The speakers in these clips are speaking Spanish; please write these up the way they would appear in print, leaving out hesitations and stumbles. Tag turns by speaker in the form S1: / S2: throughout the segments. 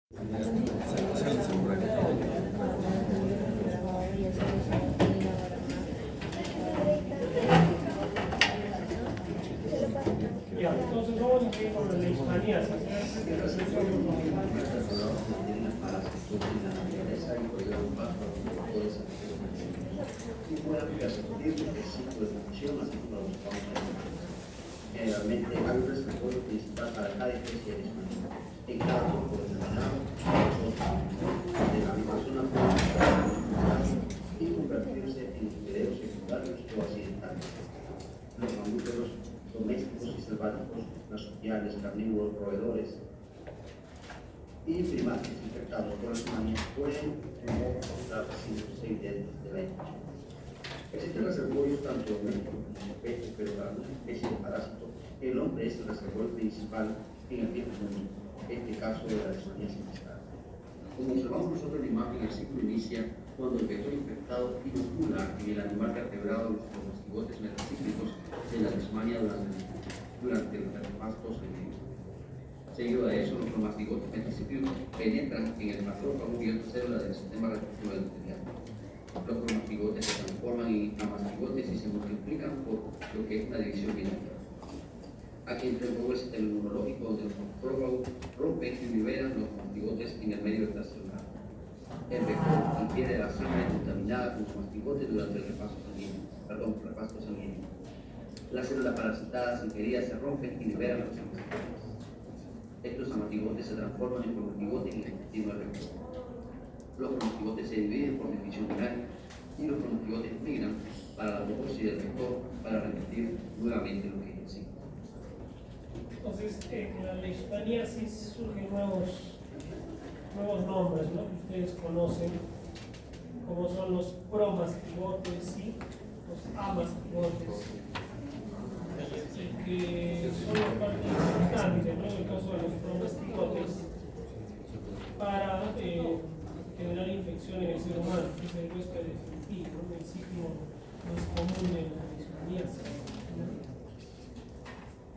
S1: Ya, entonces vamos a seguir con la leishmaniasis.
S2: Generalmente hay un reservorio principal para cada especie de leishmania. En cada grupo determinado, de la misma zona y convertirse en fideos secundarios o accidentales. Los mamíferos domésticos y selváticos, marsupiales, carnívoros, roedores y primates infectados por leishmania pueden mostrar signos evidentes de la infección. Existen reservorios tanto domésticos como silvestres, pero para algunas especies de parásitos, el hombre es el reservorio principal en el tiempo común, en este caso de la leishmaniasis distal. Como observamos nosotros en la imagen, el ciclo inicia cuando el vector infectado inocula en el animal vertebrado los mastigotes metacíclicos de la leishmania durante los termomastos sanguíneos. Seguido de eso, los mastigotes metacíclicos penetran en el macrófago y otras células del sistema reproductivo endotelial. Los cromastigotes se transforman en amastigotes y se multiplican por lo que es una división binaria. Aquí entra el juego el sistema inmunológico, donde los macrófagos rompen y liberan los mastigotes en el medio extracelular. El vector infiere la sangre contaminada con los mastigotes durante el repasto sanguíneo. Las células parasitadas ingeridas se rompen y liberan los amastigotes. Estos amastigotes se transforman en cromastigotes en el intestino del vector. Los cromastigotes se dividen por división binaria y los cromastigotes migran para la apoptosis del vector para repetir nuevamente lo que es el ciclo.
S1: Entonces, en la leishmaniasis surgen nuevos nombres, ¿no?, que ustedes conocen, como son los promastigotes y los amastigotes, que son los parte importantes, ¿no?, en el caso de los promastigotes, para generar infección en el ser humano, que es el huésped definitivo, ¿no?, el ciclo más común de la leishmaniasis.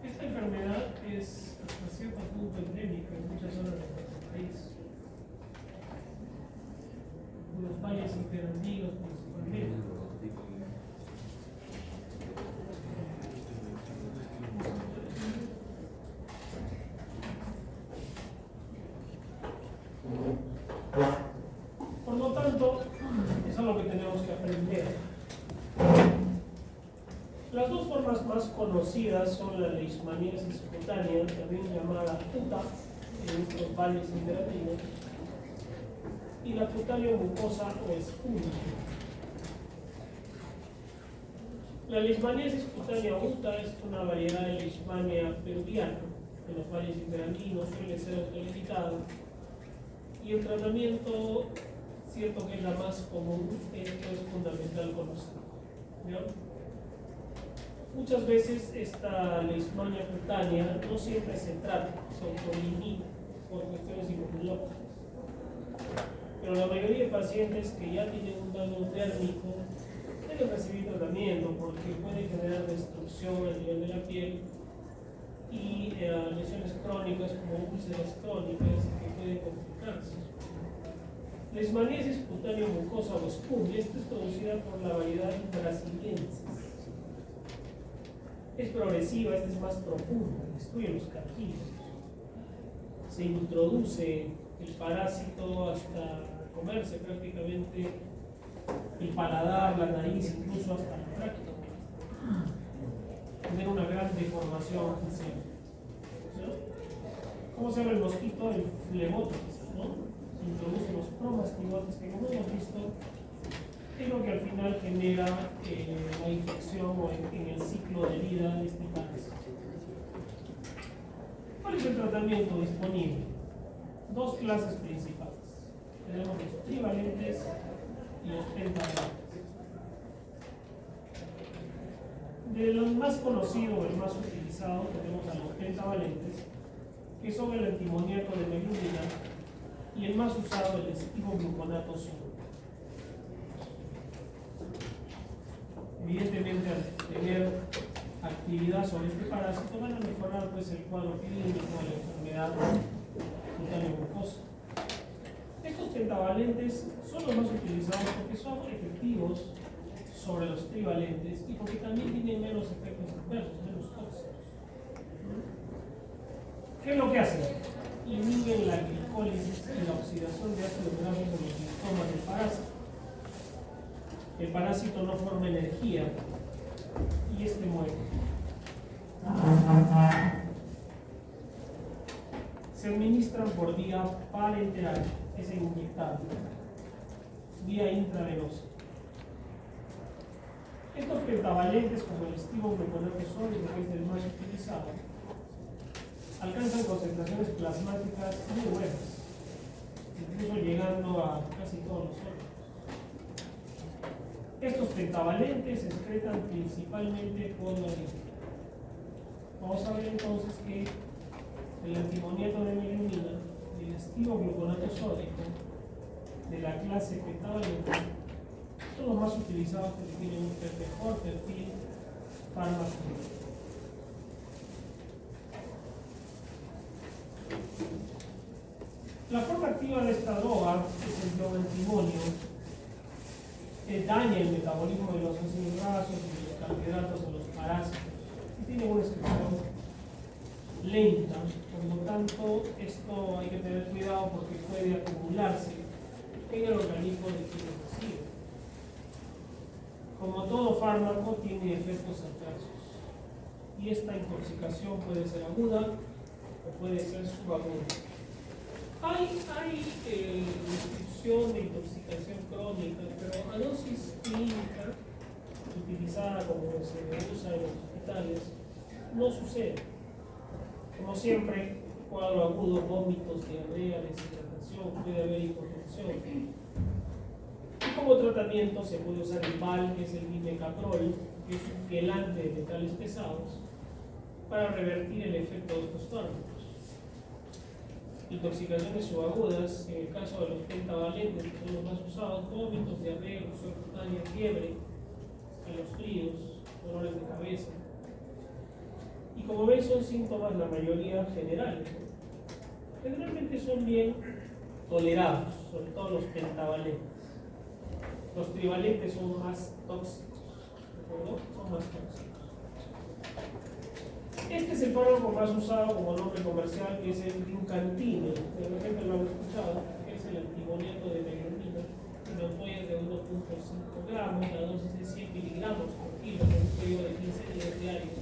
S1: Esta enfermedad es hasta cierto punto endémica en muchas zonas de nuestro país. Los valles interandinos principalmente. Por lo tanto, eso es lo que tenemos que aprender. Las dos formas más conocidas son la leishmaniasis cutánea, también llamada UTA en los valles interandinos, y la cutánea mucosa o espúnica. La leishmaniasis cutánea UTA es una variedad de leishmania peruviana en los valles interandinos, suele ser autolimitada, y el tratamiento, cierto que es la más común, esto es fundamental conocer. ¿No? Muchas veces esta leishmania cutánea no siempre se trata, se autolimita por cuestiones inmunológicas. Pero la mayoría de pacientes que ya tienen un daño térmico deben recibir tratamiento porque puede generar destrucción a nivel de la piel y lesiones crónicas como úlceras crónicas que pueden complicarse. Leishmaniasis cutánea mucosa o SPUM, esta es producida por la variedad brasiliensis. Es progresiva, esta es más profunda, destruye los cartílagos. Se introduce el parásito hasta comerse prácticamente el paladar, la nariz, incluso hasta la tráquea. Tener una gran deformación facial. ¿No? ¿Cómo se llama el mosquito? El flebotosis, ¿no? Se introducen los promastigotes, que como hemos visto, es lo que al final genera la infección o en el ciclo de vida de este parásito. ¿Cuál es el tratamiento disponible? Dos clases principales. Tenemos los trivalentes y los pentavalentes. De los más conocidos, el más utilizado, tenemos a los pentavalentes, que son el antimoniaco de melúmina y el más usado, el estivogluconato sódico. Evidentemente, al tener actividad sobre este parásito van a mejorar pues el cuadro clínico de la enfermedad cutánea mucosa. pentavalentes son los más utilizados porque son efectivos sobre los trivalentes y porque también tienen menos efectos adversos, menos tóxicos. ¿Qué es lo que hacen? Inhiben la glicólisis y la oxidación de ácidos grasos en los linfomas del parásito. El parásito no forma energía y este muere. Se administran por vía parenteral, es inyectable, vía intravenosa. Estos pentavalentes, como el estivogluconato sódico, que es el más utilizado, alcanzan concentraciones plasmáticas muy buenas, incluso llegando a casi todos los órganos. Estos pentavalentes se excretan principalmente por la orina. Vamos a ver entonces que el antimoniato de melamina, el estivogluconato sódico, de la clase pentavalente, son los más utilizados porque tienen un mejor perfil farmacológico. La forma activa de esta droga es el bioantimonio, que daña el metabolismo de los ácidos grasos y de los carbohidratos en los parásitos y tiene una excreción lenta, por lo tanto esto hay que tener cuidado porque puede acumularse en el organismo de quien lo recibe. Como todo fármaco tiene efectos adversos y esta intoxicación puede ser aguda o puede ser subaguda. Hay descripción de intoxicación crónica, pero a dosis clínica utilizada como se usa en los hospitales no sucede. Como siempre, cuadro agudo, vómitos, diarrea, deshidratación, puede haber hipotensión. Y como tratamiento se puede usar el VAL, que es el dimecaprol, que es un quelante de metales pesados, para revertir el efecto de estos fármacos. Intoxicaciones subagudas, en el caso de los pentavalentes, que son los más usados, vómitos, diarrea, erupción cutánea, fiebre, escalofríos, dolores de cabeza. Y como ven, son síntomas la mayoría generales. Generalmente son bien tolerados, sobre todo los pentavalentes. Los trivalentes son más tóxicos, ¿de acuerdo? Son más tóxicos. Este es el fármaco más usado como nombre comercial, que es el Vincantine. De repente lo han escuchado, que es el antimoniato de melamina, en ampollas de 1.5 gramos, la dosis es 100 miligramos por kilo, en un periodo de 15 días diarios.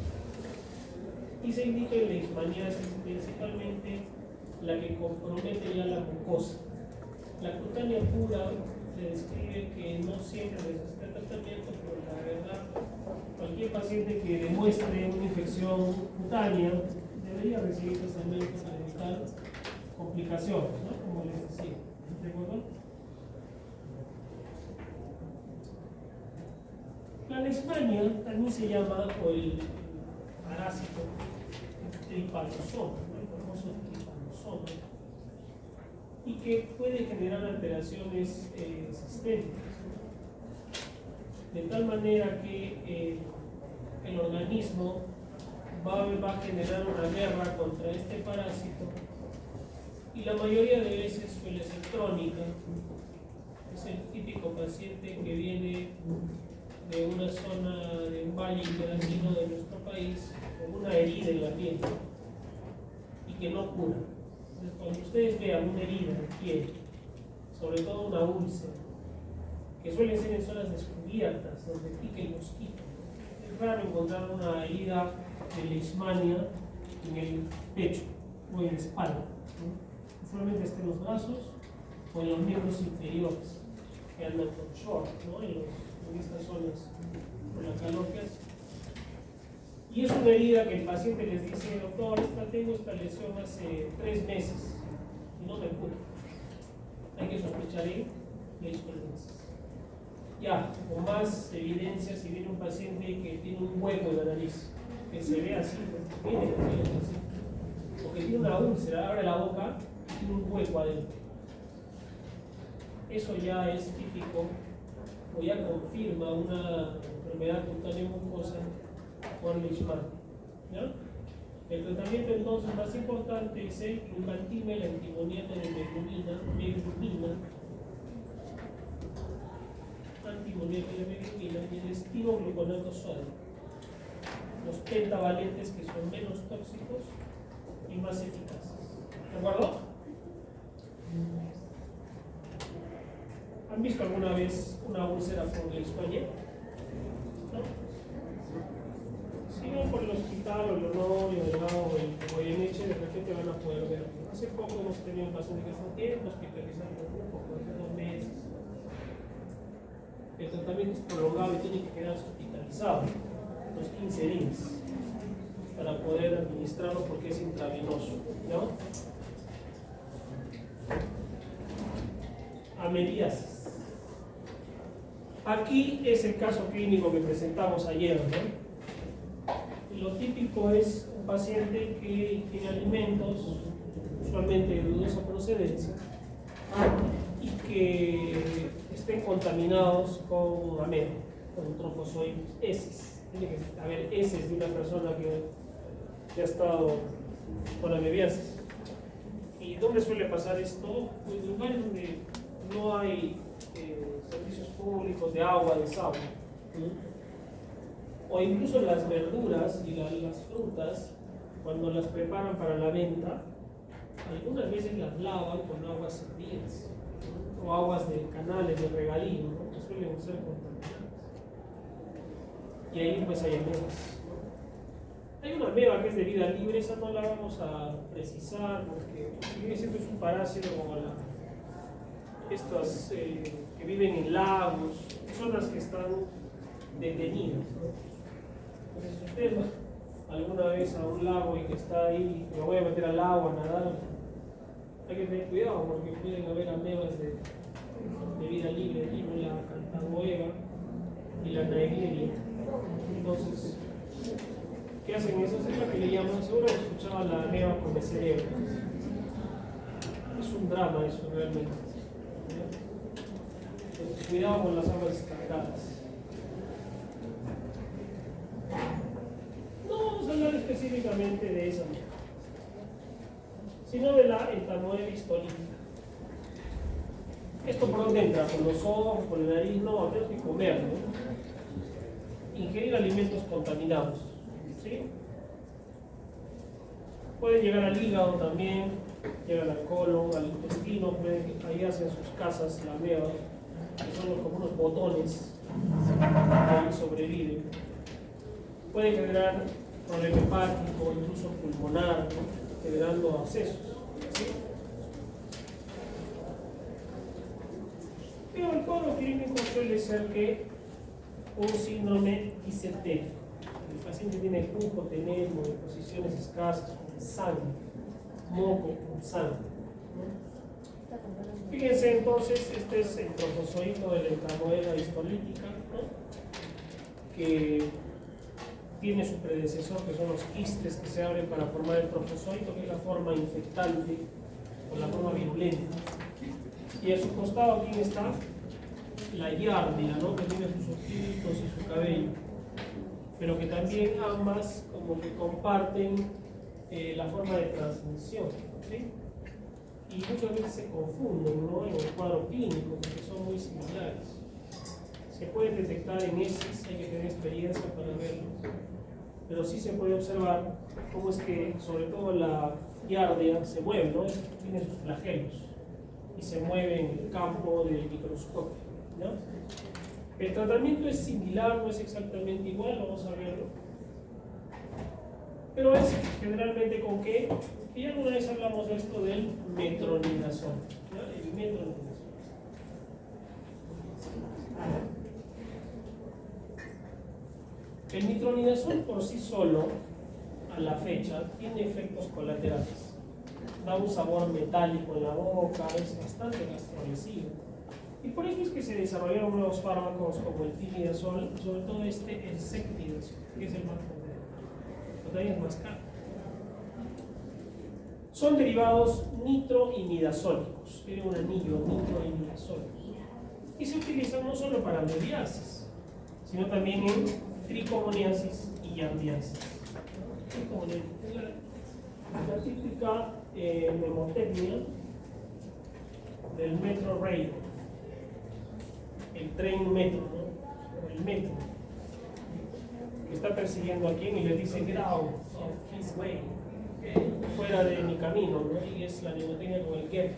S1: Y se indica en leishmaniasis, principalmente la que compromete ya la mucosa. La cutánea pura se describe que no siempre necesita tratamiento, pero la verdad, cualquier paciente que demuestre una infección cutánea debería recibir tratamiento para evitar complicaciones, ¿no? Como les decía. ¿De acuerdo? La leishmania también se llama, o el parásito, tripanosoma, ¿no? El famoso tripanosoma, y que puede generar alteraciones sistémicas, de tal manera que el organismo va a generar una guerra contra este parásito y la mayoría de veces suele ser crónica. Es el típico paciente que viene de una zona, de un valle interandino de nuestro país, con una herida en la piel y que no cura. Entonces, cuando ustedes vean una herida en la piel, sobre todo una úlcera, que suelen ser en zonas descubiertas, donde pica el mosquito, es raro encontrar una herida de leishmania en el pecho o en la espalda, ¿no? Usualmente está en los brazos o en los miembros inferiores, que andan con short, ¿no? En estas zonas, por la calor que hace. Y es una herida que el paciente les dice: doctor, tengo esta lesión hace 3 meses y no me cura. Hay que sospechar en leishmaniasis. Ya, con más evidencia, si viene un paciente que tiene un hueco en la nariz, que se ve así, viene así, o que tiene una úlcera, abre la boca y tiene un hueco adentro. Eso ya es típico, o ya confirma una enfermedad cutánea mucosa por leishmania. ¿Ya? El tratamiento entonces más importante es el Vincantine, el antimoniato de meglumina, gluconato sódico. Los pentavalentes que son menos tóxicos y más eficaces. ¿De acuerdo? ¿Han visto alguna vez una úlcera por Leishmania? ¿No? Si van por el hospital o el Honorio, o el Goyeneche, de repente van a poder ver. Hace poco hemos tenido un paciente que está tiempo hospitalizado, un poco, hace 2 meses. El tratamiento es prolongado y tiene que quedarse hospitalizado los 15 días para poder administrarlo porque es intravenoso, ¿no? Ameliasis. Aquí es el caso clínico que presentamos ayer, ¿no? Lo típico es un paciente que ingiere alimentos, usualmente de dudosa procedencia, y que estén contaminados con ameba, con trofozoides, heces. Tiene que haber heces de una persona que ha estado con amebiasis. ¿Y dónde suele pasar esto? Pues en lugares donde no hay servicios públicos de agua, de desagüe. O incluso las verduras y las frutas, cuando las preparan para la venta, algunas veces las lavan con aguas servidas o aguas de canales de regadío, ¿no? Que suelen ser contaminadas. Y ahí pues hay amebas. Hay una ameba que es de vida libre, esa no la vamos a precisar porque siempre es un parásito como estas que viven en lagos, son las que están detenidas, ¿no? Entonces, si usted va alguna vez a un lago y que está ahí, me voy a meter al agua a nadar, hay que tener cuidado porque pueden haber amebas de vida libre, tipo la cantagoeva y la naegleria. Entonces, ¿qué hacen esas? Es la que le llaman, seguro que escuchaba la ameba con el cerebro. Es un drama eso realmente. Entonces, cuidado con las aguas estancadas. No vamos a hablar específicamente de esa, sino de la entamoeba histolítica. ¿Esto por dónde entra? ¿Por los ojos, por la nariz? No, tenemos que comer, ¿no? Ingerir alimentos contaminados, ¿sí? Puede llegar al hígado también, llega al colon, al intestino, ahí hacen sus casas la ameba, que son como unos botones que ahí sobreviven. Puede generar problema hepático, incluso pulmonar, ¿no? Generando abscesos, ¿sí? Pero el cuadro clínico suele ser que un síndrome disentérico. El paciente tiene mucotenemo, posiciones escasas, con sangre, moco con sangre, ¿no? Fíjense entonces, este es el trofozoito de la entamoeba histolítica, ¿no? Que tiene su predecesor, que son los quistes que se abren para formar el trofozoito, que es la forma infectante o la forma virulenta. Y a su costado, ¿quién está? La giardia, ¿no? Que tiene sus ojitos y su cabello, pero que también ambas como que comparten la forma de transmisión, ¿sí? Y muchas veces se confunden, ¿no? En el cuadro clínico, porque son muy similares. Se pueden detectar en heces, hay que tener experiencia para verlo, pero sí se puede observar cómo es que, sobre todo la giardia, se mueve, ¿no? Tiene sus flagelos y se mueve en el campo del microscopio, ¿no? El tratamiento es similar, no es exactamente igual, vamos a verlo, pero es generalmente con qué, y ya alguna vez hablamos de esto del metronidazol, ¿no? El metronidazol. El metronidazol por sí solo, a la fecha, tiene efectos colaterales. Da un sabor metálico en la boca, es bastante gastrolesivo. Y por eso es que se desarrollaron nuevos fármacos como el timidazol, sobre todo el sectidazol, que es el más potente, pero también es más caro. Son derivados nitroimidazólicos, tiene un anillo nitroimidazólico. Y se utilizan no solo para amebiasis, sino también en tricomoniasis y yardiasis. La típica mnemotecnia del metro rail, el tren metro, ¿no? O el metro. está persiguiendo a quien y le dice get out of his way, fuera de mi camino, ¿no? Y es la mnemotecnia con el get.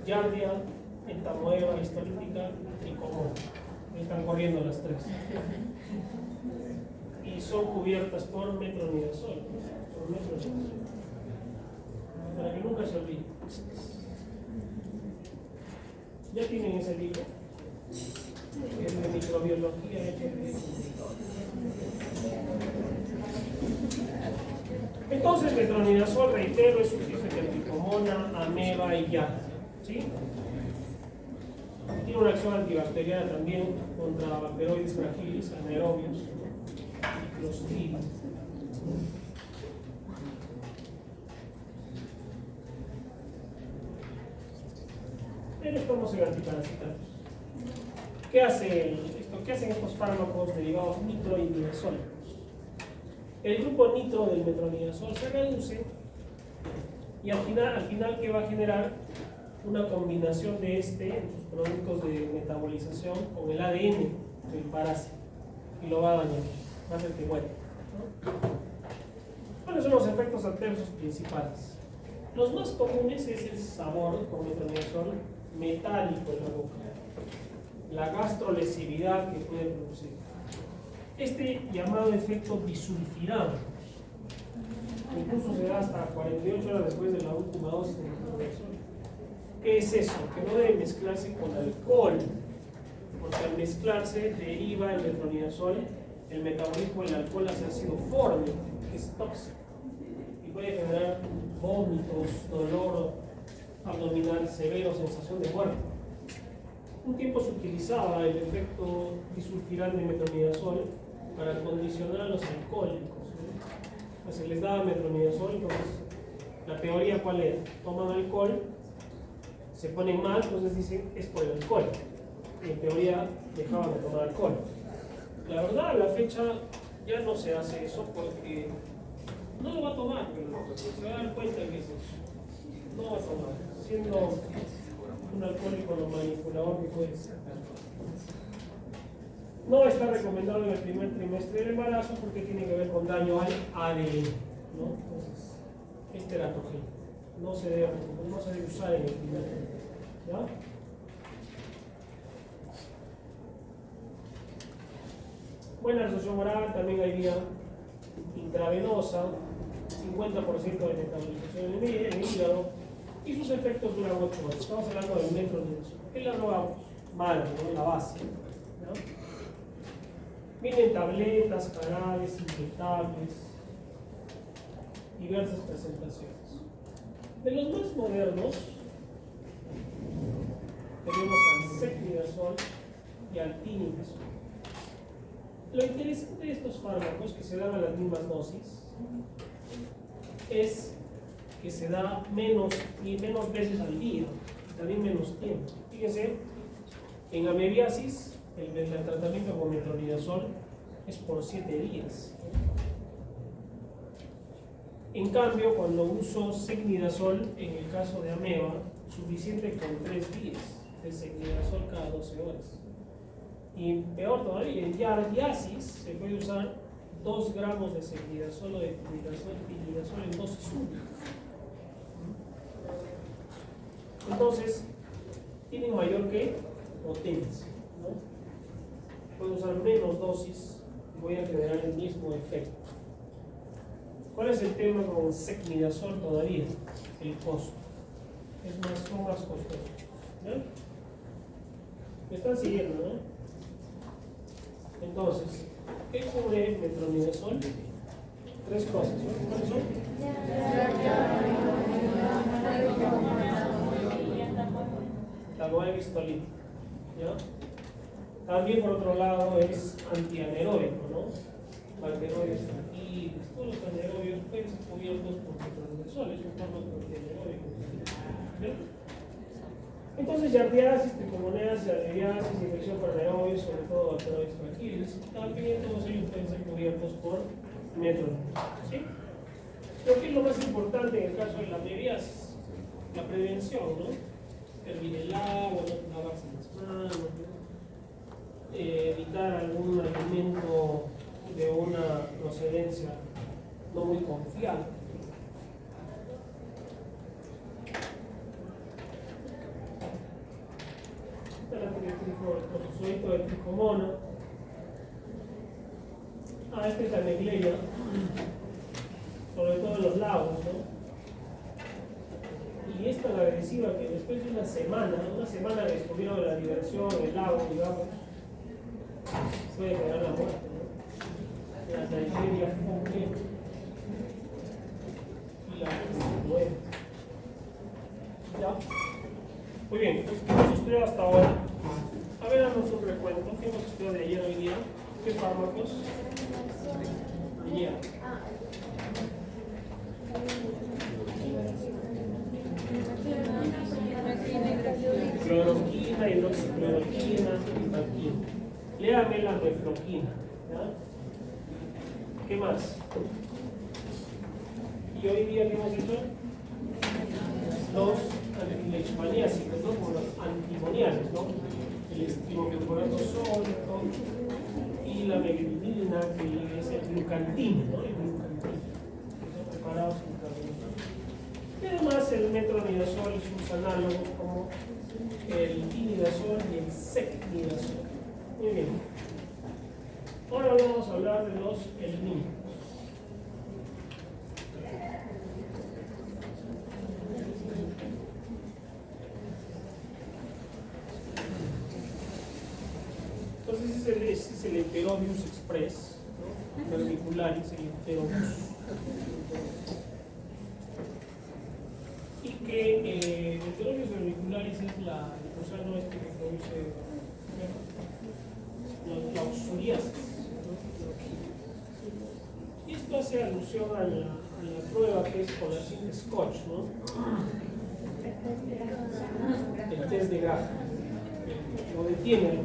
S1: Yardia, entamoeba, histolítica y común. Están corriendo las tres. Y son cubiertas por metronidazol, por metronidazol, para que nunca se olvide. ¿Ya tienen ese libro? Es de microbiología hecho de... Entonces, metronidazol, reitero, es un de tricomona, ameba y yardia, ¿sí? Tiene una acción antibacteriana también contra Bacteroides fragilis, anaerobios y Clostridium. Pero estamos en antiparasitarios. ¿Qué hacen estos fármacos derivados nitroimidazólicos? El grupo nitro del metronidazol se reduce y al final ¿qué va a generar? Una combinación de en sus productos de metabolización con el ADN del parásito y lo va a dañar, va a hacer que muera, ¿no? ¿Cuáles son los efectos adversos principales? Los más comunes es el sabor con metronidazol metálico en la boca, la gastrolesividad que puede producir, este llamado efecto disulfirado, incluso se da hasta 48 horas después de la última dosis de metronidazol. ¿Qué es eso? Que no debe mezclarse con alcohol, porque al mezclarse deriva el metronidazol, el metabolismo del alcohol hace ácido fórmico, que es tóxico, y puede generar vómitos, dolor abdominal severo, sensación de muerte. Un tiempo se utilizaba el efecto disulfiral de metronidazol para condicionar a los alcohólicos, ¿no? Se les daba metronidazol, entonces la teoría ¿cuál era? Toman alcohol, se ponen mal, entonces dicen es por el alcohol. Y en teoría dejaban de tomar alcohol. La verdad, a la fecha ya no se hace eso porque no lo va a tomar, pero se va a dar cuenta que es eso. No va a tomar, siendo un alcohólico lo manipulador que puede ser. No está recomendado en el primer trimestre del embarazo porque tiene que ver con daño al ADN, ¿no? Entonces, es teratogénico. No se debe usar en el primer trimestre, ¿ya? Buena absorción oral, también hay vía intravenosa, 50% de metabolización en el hígado, y sus efectos duran 8 horas. Estamos hablando del metronidazol, que es la droga mala, ¿no? La base, ¿no? Vienen tabletas, jarabes, inyectables, diversas presentaciones. De los más modernos, tenemos al secnidazol y al tinidazol. Lo interesante de estos fármacos, que se dan a las mismas dosis, es que se da menos veces al día, también menos tiempo. Fíjense, en amebiasis, el tratamiento con metronidazol es por 7 días. En cambio, cuando uso secnidazol, en el caso de ameba, suficiente con 3 días de secnidazol cada 12 horas. Y peor todavía, en yardiasis se puede usar 2 gramos de secnidazol o de tinidazol en dosis única. Entonces, tienen mayor que potencia, ¿no? Puedo usar menos dosis y voy a generar el mismo efecto. ¿Cuál es el tema con secnidazol todavía? El costo. Son más costosos, ¿no? Me están siguiendo, ¿no? Entonces, ¿qué cubre metronidazol? 3 cosas, ¿no? ¿Cuáles son? La nueva histolítica, ¿ya? También, por otro lado, es antianaeróbico, ¿no? Bacteroides fragilis, todos los anaerobios pueden ser cubiertos por metronidazol, es un fármaco antianaeróbico. ¿Ven? Entonces, yardiasis, tricomoneasis, amebiasis, infección por anaerobios, sobre todo bacteroides fragilis, también todos ellos pueden ser cubiertos por metronidazol, ¿sí? Creo que es lo más importante en el caso de la amebiasis, la prevención, ¿no? Hervir el agua, no lavarse las manos, evitar algún alimento de una Está el protozoito de Trichomonas. Este es la Negleya, sobre todo en los lagos, ¿no? Y es tan agresiva que después de una semana que estuvieron en la diversión, en el lago, digamos, puede quedar la muerte, ¿no? La Neigleria funke y la muere. ¿Ya? Muy bien, pues, ¿qué hemos estudiado hasta ahora? A ver, damos un recuento. ¿Qué hemos estudiado de ayer a hoy día? ¿Qué fármacos? Ayer. Cloroquina, hidroxicloroquina, rifampicina. Léame la mefloquina. ¿Ya? ¿Qué más? ¿Y hoy día qué hemos hecho? Los leishmaniásicos, ¿no? Como los antimoniales, ¿no? El estimogluconato sódico y la meglidina, que es el glucantina, ¿no? El glucantina. Son preparados en carbonato. Y además el metronidazol y sus análogos como el imidazol y el secnidazol. Muy bien. Ahora vamos a hablar de los elimínicos. Entonces ese es el Enterobius express, ¿no? Vermicularis, el Enterobius. Y que el Enterobius vermicularis es el gusano este que produce la psoriasis, ¿no? Y esto hace alusión a la prueba que es con la cinta Scotch, ¿no? El test de Graham, lo detiene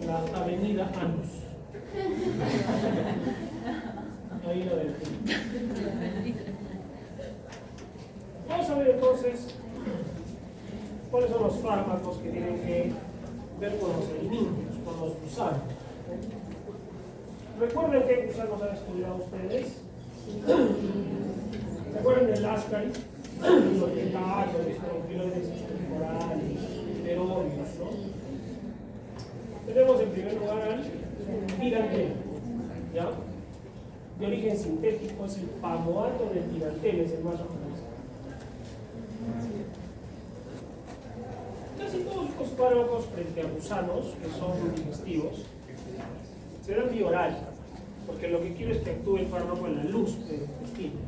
S1: la avenida Anus. Ahí lo detiene. Vamos a ver entonces cuáles son los fármacos que tienen que ver con los elimínicos, con los gusanos. ¿Recuerden qué gusanos han estudiado ustedes? ¿Recuerdan del Ascaris? Los tentáculos, los espiroides temporales, Enterobius, ¿no? Tenemos en primer lugar al tirantel, ¿ya? De origen sintético, es el pamoato del tirantel, es el más utilizado. Casi todos los fármacos frente a gusanos, que son digestivos, se dan vía oral, porque lo que quiero es que actúe el fármaco en la luz del intestino,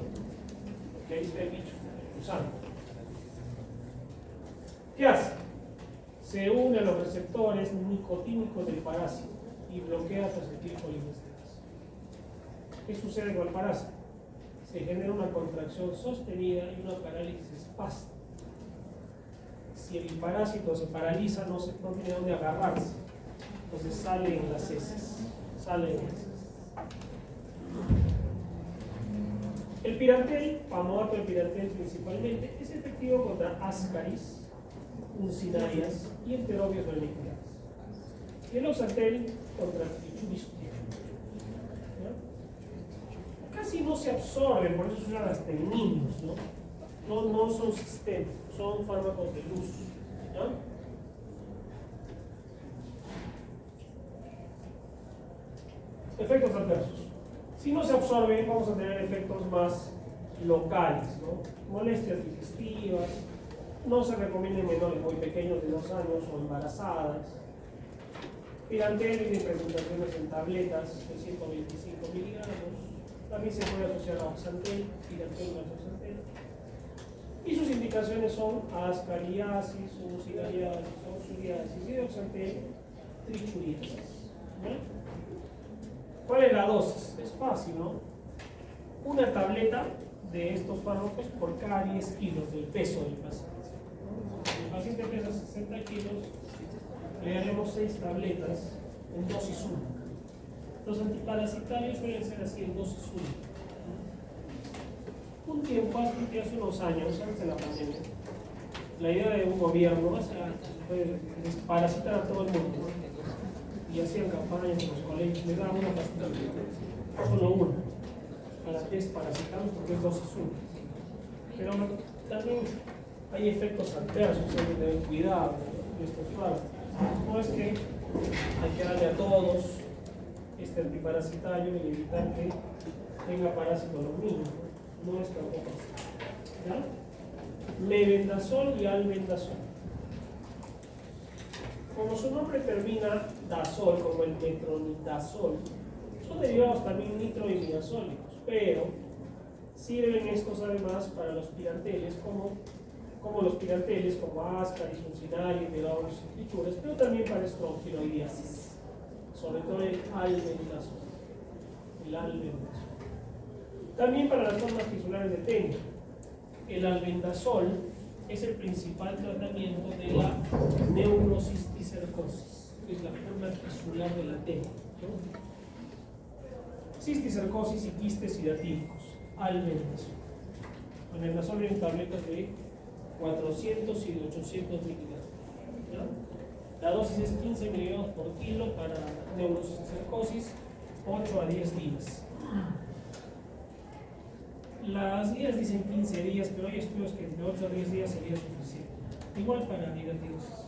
S1: porque ahí está el bicho, el gusano. ¿Qué hace? Se une a los receptores nicotínicos del parásito y bloquea su acetilcolinesterasa. ¿Qué sucede con el parásito? Se genera una contracción sostenida y una parálisis espástica. Si el parásito se paraliza, no tiene dónde agarrarse. Entonces sale en las heces. El pirantel, pamoato del pirantel principalmente, es efectivo contra Ascaris, Uncinarias y Enterobius vermicularis. Y el oxantel contra Trichuris. Casi no se absorben, por eso se usan hasta en niños, ¿no? No son sistémicos, son fármacos de luz, ¿no? Efectos adversos. Si no se absorben, vamos a tener efectos más locales, ¿no? Molestias digestivas. No se recomienda en menores muy pequeños de 2 años o embarazadas. Pirantel tiene presentaciones en tabletas de 125 miligramos. También se puede asociar a oxantel, pirantel más oxantel. Y sus indicaciones son ascariasis, unciliariasis, psoriasis y oxantel, trichuriasis. ¿No? ¿Cuál es la dosis? Es fácil, ¿no? Una tableta de estos fármacos por cada 10 kilos del peso del paciente. El paciente pesa 60 kilos, le daremos 6 tabletas en dosis única. Los antiparasitarios suelen ser así en dosis única. Un tiempo, hace unos años, antes de la pandemia, la idea de un gobierno fue desparasitar a todo el mundo. Y hacían campañas en los colegios, le daban una pastilla, solo una, para desparasitarlos porque es dosis única. Pero también hay efectos adversos, hay que tener cuidado de estos fármacos. No es que hay que darle a todos este antiparasitario y evitar que tenga parásitos los niños, no es tampoco así. ¿Ya? Mebendazol y albendazol. Como su nombre termina dasol, como el metronidazol, son derivados también nitro y miazólicos, pero sirven estos además para los piranteles, como los piranteles, como ascaris, funcinaria, megaurus y pichuras, pero también para estrongiloidiasis, sobre todo el albendazol. También para las formas tisulares de tengo. El albendazol es el principal tratamiento de la neurocisticercosis, que es la forma tisular de la tengo, ¿no? Cisticercosis y quistes hidatívicos, albendazol. Albendazol en tabletas de 400 y de 800 miligramos. ¿Ya? La dosis es 15 miligramos por kilo para neurocisticercosis, 8 a 10 días. Las guías dicen 15 días, pero hay estudios que entre 8 a 10 días sería suficiente. Igual para hidatidosis.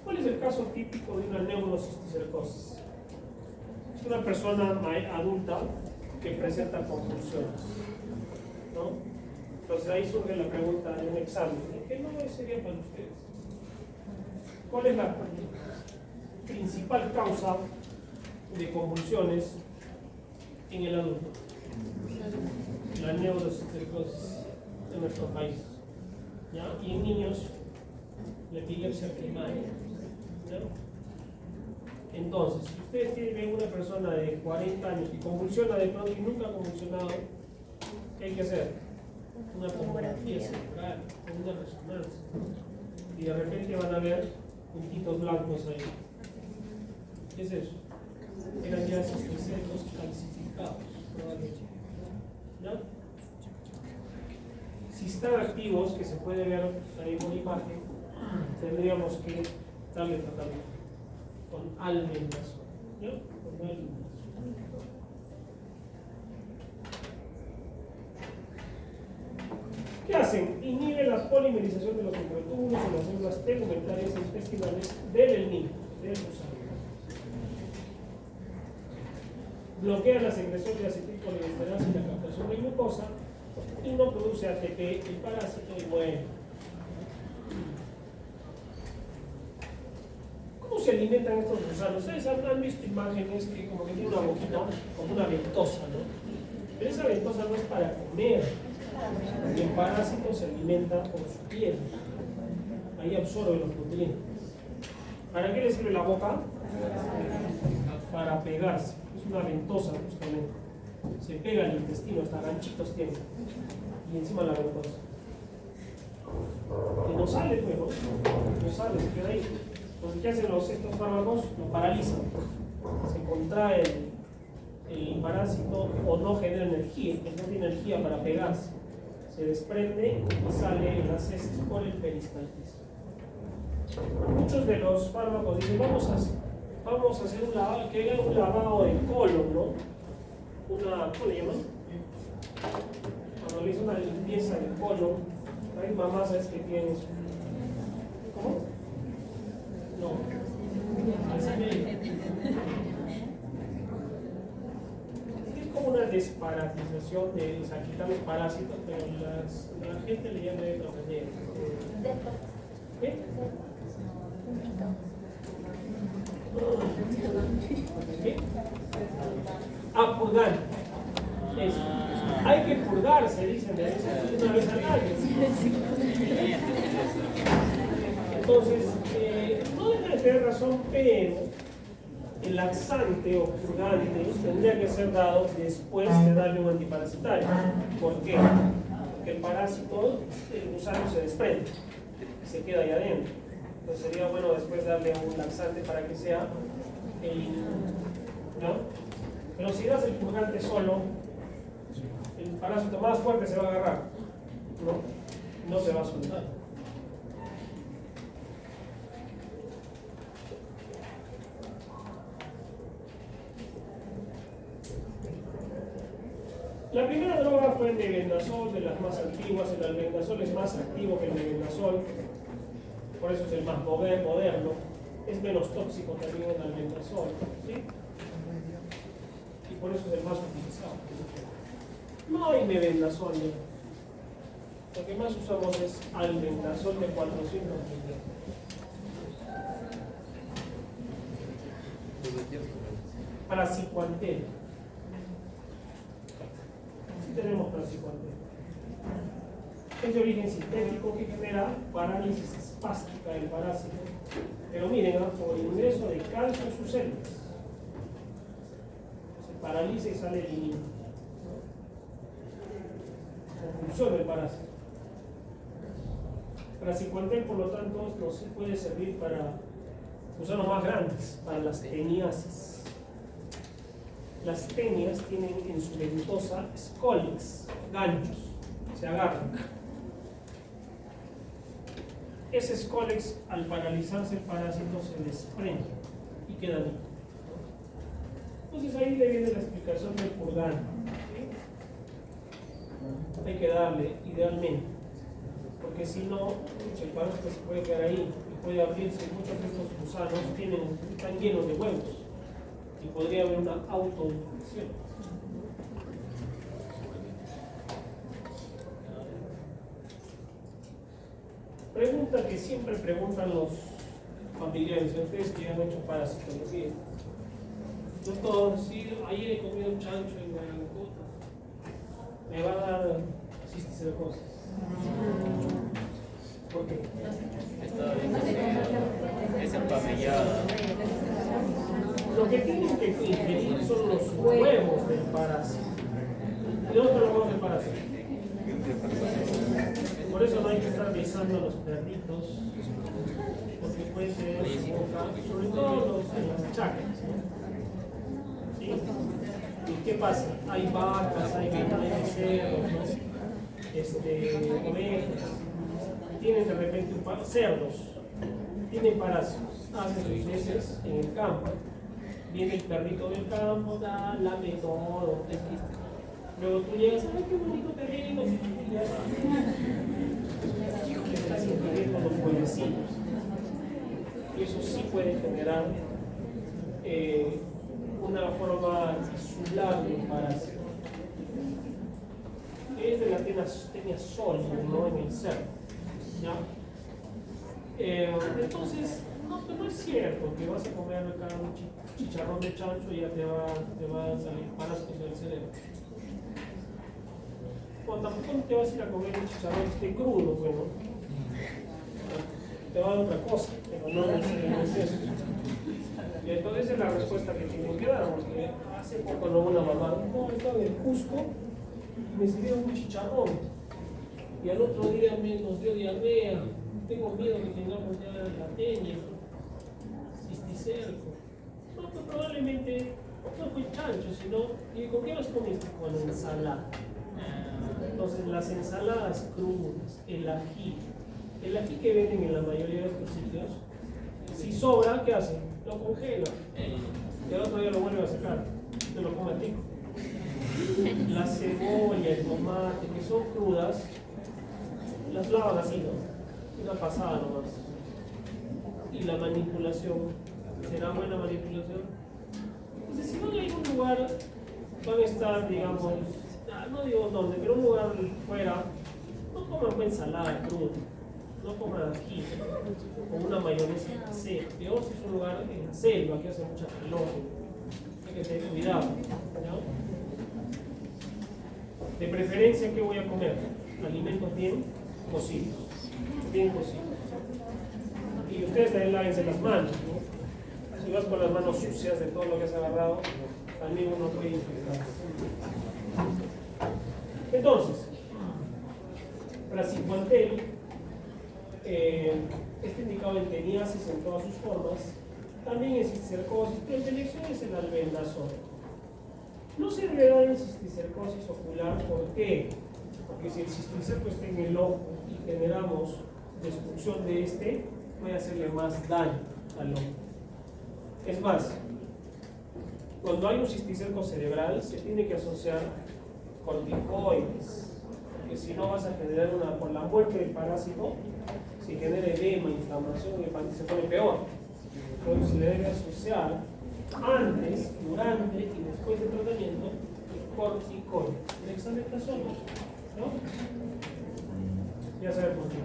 S1: ¿Cuál es el caso típico de una neurocisticercosis? Es una persona adulta que presenta convulsiones, ¿no? Entonces ahí surge la pregunta de un examen. ¿Qué no sería para ustedes? ¿Cuál es la principal causa de convulsiones en el adulto? La neurocisticercosis en nuestro país. ¿Ya? Y en niños, la epilepsia primaria. ¿Ya? Entonces, si ustedes tienen una persona de 40 años que convulsiona de pronto y nunca ha convulsionado, ¿qué hay que hacer? Una tomografía cerebral, una resonancia. Y de repente van a ver puntitos blancos ahí. ¿Qué es eso? Eran ya cisticercos calcificados, probablemente. ¿Ya? Si están activos, que se puede ver ahí en una imagen, tendríamos que darle tratamiento con albendazol. ¿Ya? Con albendazol. ¿Qué hacen? Inhibe la polimerización de los microtúbulos y las células tegumentarias e intestinales del niño, del gusano. Bloquea la secreción de acetilcolinesterosa y la captación de glucosa y no produce ATP, el parásito y muere. ¿Cómo se alimentan estos gusanos? Ustedes han visto imágenes que como que tiene una boquita, como una ventosa, ¿no? Pero esa ventosa no es para comer. El parásito se alimenta por su piel. Ahí absorbe los nutrientes. ¿Para qué le sirve la boca? Para pegarse. Es una ventosa justamente. Se pega el intestino, hasta ganchitos tiene. Y encima la ventosa. Y no sale, pues, ¿no? No sale, se queda ahí. Entonces, ¿qué hacen estos fármacos? Lo paralizan. Se contrae el parásito o no genera energía, pues no tiene energía para pegarse. Se desprende y sale en las heces por el peristaltismo. Muchos de los fármacos dicen, vamos a hacer un lavado, que haga un lavado del colon, ¿no? ¿Cómo le llaman? Cuando le hizo una limpieza del colon, hay mamás ¿sabes que tienes? ¿Cómo? No. Es como una desparasitización de, o sea, quitar los parásitos, pero la gente le llama de otra manera. ¿Qué? ¿Qué? Ah, purgar. Eso. Hay que purgarse, dicen una vez al año. Entonces, no deja de tener razón, pero el laxante o purgante tendría que ser dado después de darle un antiparasitario. ¿Por qué? Porque el parásito, el gusano se desprende y se queda ahí adentro. Entonces sería bueno después darle un laxante para que sea ¿no? Pero si das el purgante solo, el parásito más fuerte se va a agarrar, no se va a soltar. La primera droga fue el mebendazol, de las más antiguas. El albendazol es más activo que el mebendazol, por eso es el más moderno. Es menos tóxico también el albendazol, ¿sí? Y por eso es el más utilizado. No hay mebendazol ya. Lo que más usamos es albendazol de 400 miligramos. Praziquantel. Sí tenemos praziquantel. Es de origen sintético que genera parálisis espástica del parásito. Pero miren, por el ingreso de calcio en sus células, se paraliza y sale el niño. Funciona el parásito. Praziquantel, por lo tanto, nos puede servir para gusanos más grandes, para las teniasis. Las tenias tienen en su ventosa scolex, ganchos, se agarran. Ese scolex, al paralizarse el parásito, se desprende y queda ahí. Entonces ahí le viene la explicación del purgante. ¿Sí? Hay que darle, idealmente, porque si no, el parásito se puede quedar ahí y puede abrirse. Muchos de estos gusanos están llenos de huevos y podría haber una autoinfección. Pregunta que siempre preguntan los familiares, ustedes que ya han hecho parasitología. Doctor, si ayer he comido un chancho en Guanajuato, me va a dar cisticercosis. ¿Por qué?
S3: Es empamillado.
S1: Lo que tienen que ingerir son los huevos del parásito. ¿Y dónde están los huevos del parásito? Por eso no hay que estar besando a los perritos, porque puede tener su boca, sobre todo en las chacras, ¿no? ¿Sí? ¿Y qué pasa? Hay vacas, hay cerdos, ¿no? Ovejas, tienen de repente cerdos, tienen parásitos, hacen sus heces en el campo. Viene el perrito del campo, lame todo, luego tú llegas, ¡ay, qué bonito perrito! Y ya estás ingiriendo los huevecillos. Y eso sí puede generar una forma tisular de un parásito. Es de la tenia sol, ¿no? En el cerdo. ¿Ya? Entonces, no es cierto que vas a comer acá un chicharrón de chancho y ya te va a salir parásitos del cerebro. Bueno, tampoco te vas a ir a comer un chicharrón que esté crudo, bueno. Te va a dar otra cosa, pero no es eso. Y entonces esa es la respuesta que tienen que dar, porque hace poco una mamá, no, estaba en el Cusco y me sirvieron un chicharrón. Y al otro día nos dio diarrea. Tengo miedo que tengamos ya la tenia, cisticerco. No, pues probablemente no fue chancho, sino. ¿Y con qué los comiste? Con ensalada. Entonces, las ensaladas crudas, el ají que venden en la mayoría de estos sitios, si sobra, ¿qué hacen? Lo congelan. Y al otro día lo vuelven a sacar. Te lo comen rico. La cebolla, el tomate, que son crudas, las lavan así, ¿no? Una pasada nomás. Y la manipulación, ¿será buena manipulación? Entonces, si van a algún lugar, van a estar, digamos, no digo dónde, pero un lugar fuera, no coman ensalada cruda, no coman ají, o una mayonesa casera. Peor si es un lugar en la selva que hace mucha calor, hay que tener cuidado, ¿no? De preferencia, ¿qué voy a comer? Alimentos bien cocidos. Bien cocidos. Y ustedes también lávense las manos, ¿no? Si vas con las manos sucias de todo lo que has agarrado, también uno puede infectar. Entonces, praziquantel está indicado en teniasis en todas sus formas, también en cisticercosis, pero en elección es el albendazol. No se debe dar en cisticercosis ocular, ¿por qué? Porque si el cisticerco está en el ojo y generamos destrucción de este, puede hacerle más daño al ojo. Es más, cuando hay un cisticerco cerebral, se tiene que asociar corticoides, porque si no vas a generar por la muerte del parásito, si genera edema, inflamación y hepatitis se pone peor. Entonces se le debe asociar antes, durante y después del tratamiento el corticoide. El dexametasona, ¿no? Ya sabe por qué.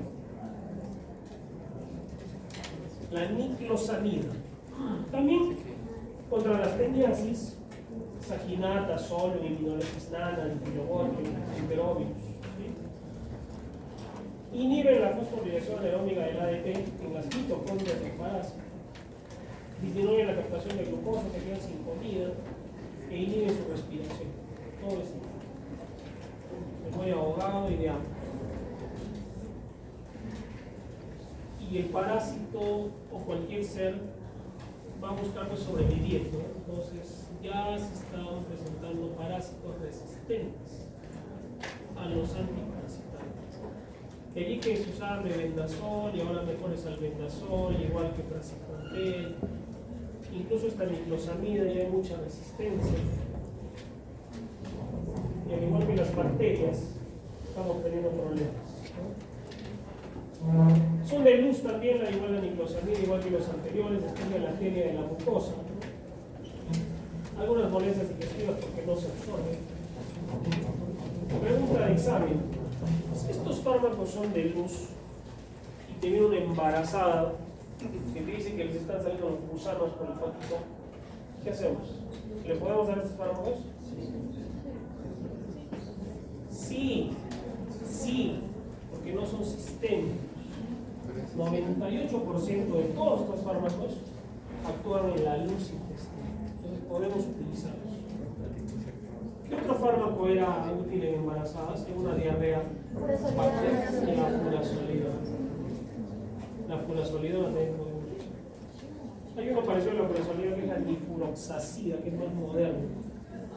S1: La niclosamida. También contra las teniasis, saginata, solio, iminolecisnana, dipilobotio, imperobius. ¿Sí? Inhiben la fosforilación aeróbica del ADP en las mitocondrias del parásito. Disminuyen la captación de glucosa, se quedan sin comida e inhiben su respiración. Todo eso. Me voy ahogado y de hambre. Y el parásito o cualquier ser va a buscar pues, sobrevivir, ¿no? Entonces ya se están presentando parásitos resistentes a los antiparasitantes. De allí que se usaba mebendazol y ahora mejor es albendazol, igual que praziquantel. Incluso esta niclosamida ya hay mucha resistencia. Y al igual que las bacterias, estamos teniendo problemas, ¿no? Son de luz también, igual la niclosamida, igual que los anteriores, estudia la genia de la mucosa. Algunas molestias digestivas porque no se absorben. Pregunta de examen. Estos fármacos son de luz y te viene una embarazada que te dice que les están saliendo los gusanos por el fótico. ¿Qué hacemos? ¿Le podemos dar estos fármacos? Sí, sí, porque no son sistémicos. 98% de todos estos fármacos actúan en la luz intestinal. Entonces podemos utilizarlos. ¿Qué otro fármaco era útil en embarazadas? En una diarrea bacteriana, la furasolidona. La furasolidona también podemos usar. Hay uno parecido a la furasolidona que es la difuroxacida, que es más moderno.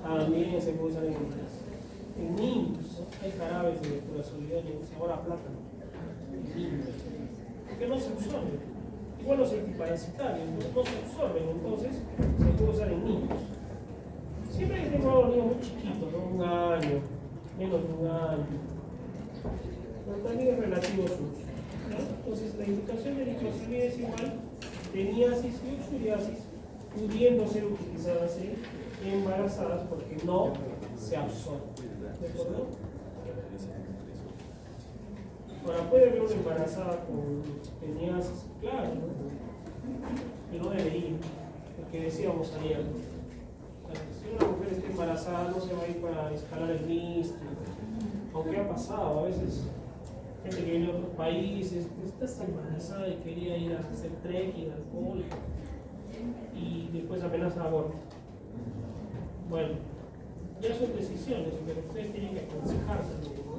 S1: También se puede usar en niños. Hay jarabes de furasolidona en sabor a plátano. En niños. Porque no se absorben. Igual los antiparasitarios no se absorben, entonces se puede usar en niños. Siempre que tengo a los niños muy chiquitos, ¿no? 1 año, menos de 1 año. Pero también es relativo su uso, ¿no? Entonces la indicación de niclosamida es igual, teniasis y uxuriasis, pudiendo ser utilizadas en embarazadas porque no se absorben. ¿De acuerdo? Ahora puede haber una embarazada con teniasis, claro, ¿no? Y no debería, porque decíamos ayer, si una mujer está embarazada no se va a ir para escalar el Nistro, aunque ha pasado, a veces gente que viene de otros países, estás embarazada y quería ir a hacer trekking, alcohol, y después apenas aborto. Bueno, ya son decisiones, pero ustedes tienen que aconsejar también, ¿no?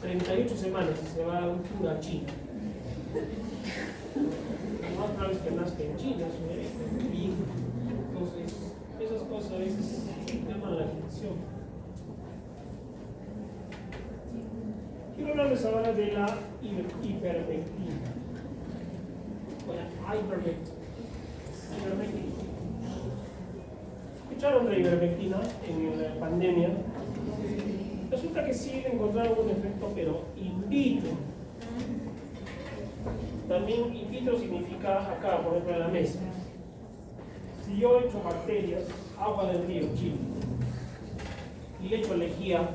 S1: 38 semanas y se va a un tour a China. Lo más probable es que nazca en China, su bebé. Entonces, esas cosas a veces llaman la atención. Quiero hablarles ahora de la ivermectina. Bueno, ivermectina. ¿Escucharon de la ivermectina en la pandemia? Resulta que sí encontraron un efecto, pero in vitro. También in vitro significa acá, por ejemplo, en la mesa. Si yo echo bacterias, agua del río, Chile, y le echo lejía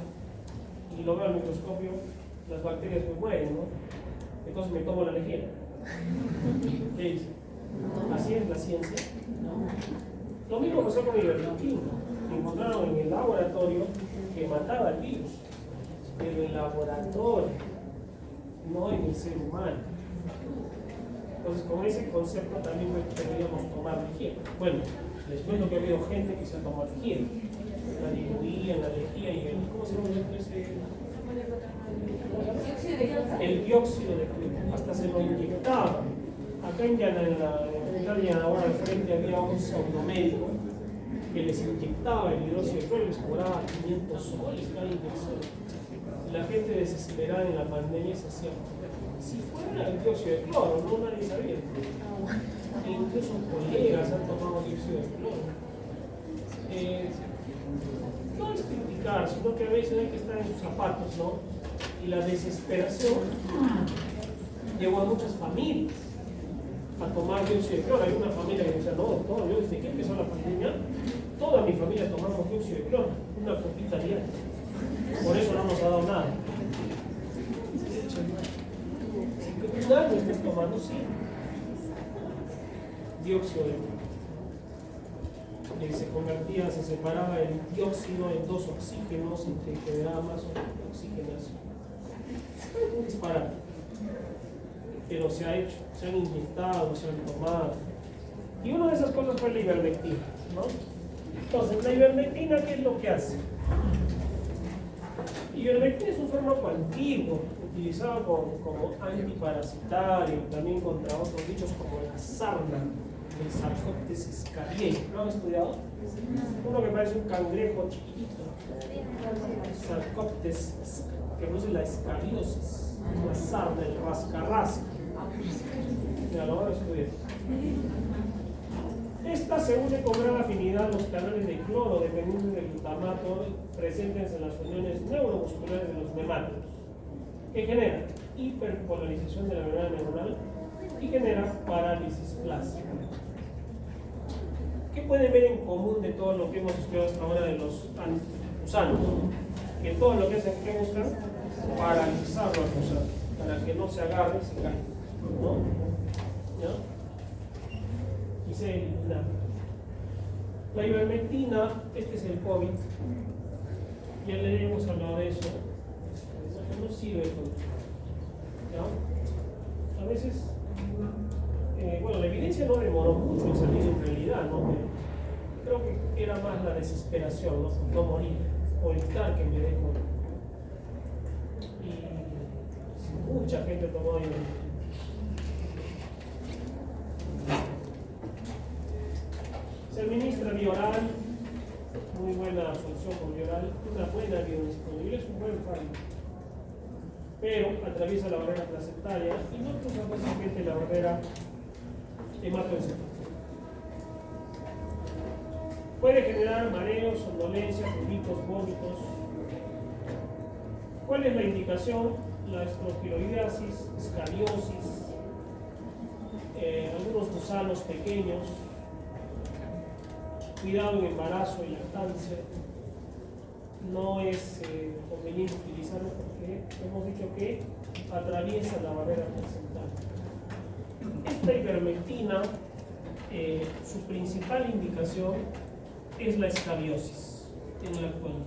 S1: y lo veo al microscopio, las bacterias me mueren, ¿no? Entonces me tomo la lejía. ¿Qué dice? Así es la ciencia. Lo mismo pasó con ivermectina. Encontraron en el laboratorio que mataba el virus, pero en el laboratorio, no en el ser humano. Entonces, con ese concepto también deberíamos tomar lejía. Bueno, les cuento que ha habido gente que se ha tomado lejía. La diluían, la lejía y ¿cómo se llama ese? El dióxido de cloro. Hasta se lo inyectaba. Acá en Italia, ahora al frente había un pseudomédico que les inyectaba el hidróxido de cloro y les cobraba 500 soles cada inyección. La gente desesperada en la pandemia se hacía. Si fuera el dióxido de cloro, no nadie sabía. E incluso colegas han tomado dióxido de cloro. no es criticar, sino que a veces hay que estar en sus zapatos, ¿no? Y la desesperación llevó a muchas familias a tomar dióxido de cloro. Hay una familia que decía, no, doctor, yo desde que empezó la pandemia, toda mi familia tomamos dióxido de cloro, una copita diaria. Por eso no nos ha dado nada. Si un año estás tomando, sí, dióxido de cloro. Se separaba el dióxido en 2 oxígenos y te generaba más oxigenación. Es un disparate. Pero se ha hecho, se han inyectado, se han tomado. Y una de esas cosas fue la ivermectina, ¿no? Entonces, la ivermectina, ¿qué es lo que hace? Ivermectina es un fármaco antiguo, utilizado como antiparasitario, también contra otros bichos como la sarna, el Sarcoptes scariae. ¿Lo han estudiado? Uno que parece un cangrejo chiquitito. Sarcoptes, que produce la escariosis, la sarna, el rascarrasca. Ya lo van a estudiar. Esta se une con gran afinidad a los canales de cloro dependiendo del glutamato presentes en las uniones neuromusculares de los nemátodos, que genera hiperpolarización de la membrana neuronal y genera parálisis plástica. ¿Qué pueden ver en común de todo lo que hemos estudiado hasta ahora de los gusanos? Que todo lo que hacen que buscan paralizarlo al gusano para que no se agarre y se caiga, ¿no? ¿Ya? Y se elimina. La ivermectina, este es el COVID, ya le hemos hablado de eso, no sirve todo. ¿Ya? A veces, bueno, la evidencia no demoró mucho en salir en realidad, ¿no? Pero creo que era más la desesperación, no morir, o evitar que me dé COVID. Y mucha gente tomó ivermectina. Se administra vía oral, muy buena absorción por vía oral, una buena biodisponibilidad, es un buen fármaco, pero atraviesa la barrera placentaria y no cruza fácilmente la barrera hematoencefálica. Puede generar mareos, somnolencia, pruritos, vómitos. ¿Cuál es la indicación? La estrofiloideasis, escariosis, algunos gusanos pequeños. Cuidado en embarazo y lactancia. No es conveniente utilizarlo porque hemos dicho que atraviesa la barrera placentaria. Esta ivermectina, su principal indicación es la escabiosis en la actualidad.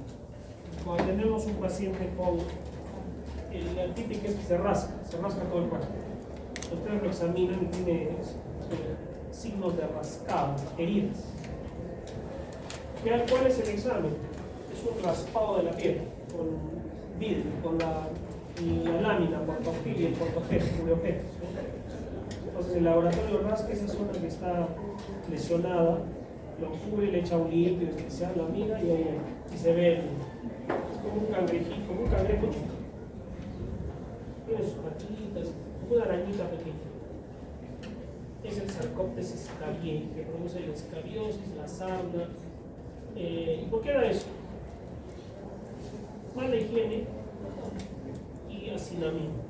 S1: Cuando tenemos un paciente con la típica es que se rasca todo el cuerpo. Ustedes lo examinan y tiene signos de rascado, heridas. ¿Cuál es el examen? Es un raspado de la piel con vidrio, con la lámina, portogil y el portoobjeto. Entonces el laboratorio rasca esa zona que está lesionada, lo cubre, le echa un líquido especial, la mira y se ve, es como un cangrejito, como un cangrejo chico. Tiene sus patitas, como una arañita pequeña. Es el Sarcoptes scariae, que produce la escabiosis, la sarna. ¿Y por qué era eso? Mala higiene y hacinamiento.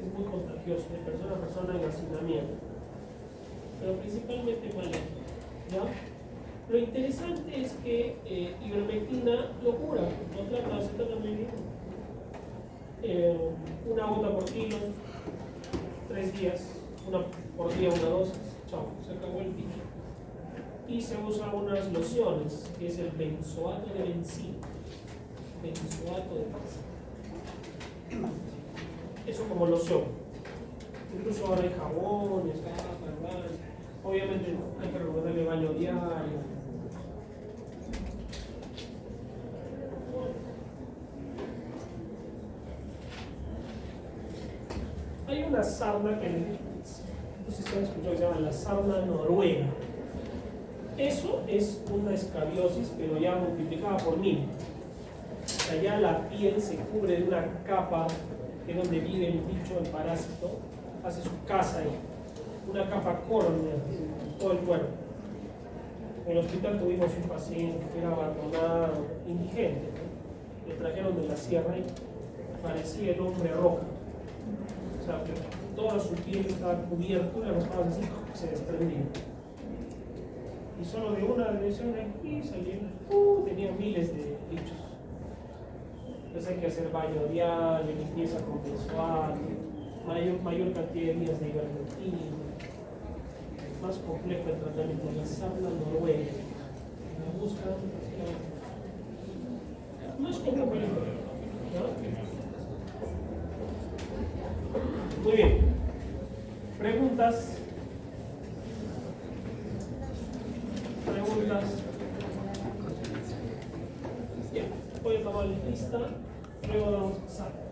S1: Es muy contagioso, de persona a persona en hacinamiento. Pero principalmente mala higiene. ¿Ya? Lo interesante es que ivermectina lo cura, lo trata acetaminofén. Una gota por kilo, 3 días, una por día, una dosis, chao, se acabó el bicho. Y se usan unas lociones, que es el benzoato de benzina. Benzoato de benzina. Eso como loción. Incluso ahora hay jabones, obviamente hay que recomendarle baño diario. Hay una sarna que no sé si han escuchado que se llama la sarna noruega. Eso es una escabiosis, pero ya multiplicada por 1000. O sea, ya la piel se cubre de una capa que es donde vive el bicho, el parásito, hace su casa ahí. Una capa córnea en todo el cuerpo. En el hospital tuvimos un paciente que era abandonado, indigente, ¿no? Lo trajeron de la sierra y parecía el hombre roca. O sea, que toda su piel estaba cubierta, las espadas así se desprendían. Y solo de una lesión aquí salían, tenía miles de bichos. Entonces hay que hacer baño diario, limpieza con mensual, mayor cantidad de días de ivermectina. Más complejo el tratamiento de la sarna noruega. La buscan, más complejo, ¿no? Muy bien. Preguntas. Ya, voy a tomar la lista, luego vamos a pasar.